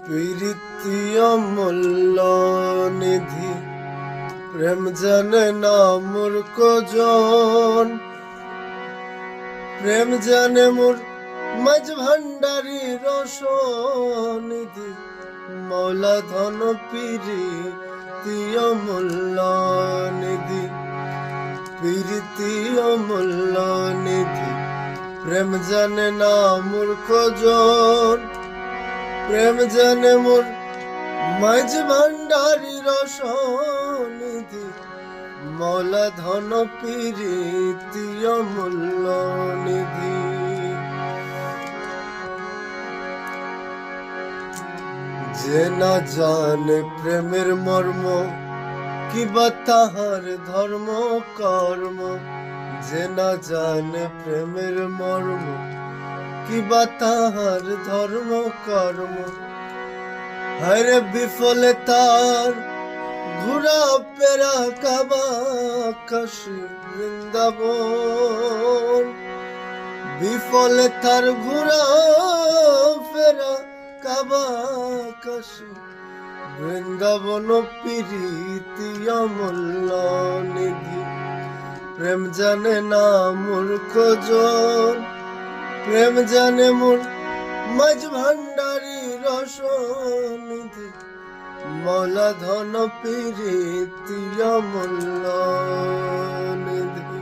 প্রীতি অমূল্য নিধি প্রেম জানে না মূর্খ জন। প্রেম জানে মোর মাঝ ভান্ডারি রস নিধি মৌলা ধন প্রীতি অমূল্য নিধি প্রীতি অমূল্য নিধি প্রেম জানে না মূর্খ জন। প্রেম জানে মোর মাঝ ভান্ডারি রস নিধি মৌলা ধন প্রীতি অমূল্য নিধি। যে না জানে প্রেমের মর্ম কিবা তাহার ধর্ম কর্ম। যে না জানে প্রেমের মর্ম কিবা তাহার ধর্ম কর্ম। হরে বিফলে তার ঘুরা পেরা কাবা কাশী বৃন্দাবন। বিফলে তার ঘুরা ফেরা কাবা কাশী বৃন্দাবন প্রীতি অমূল্য নিধি প্রেম জানে না মূর্খ জন। প্রেম জানে মোর মাঝ ভান্ডারি রস নিধি মৌলা ধন প্রীতি অমূল্য নিধি।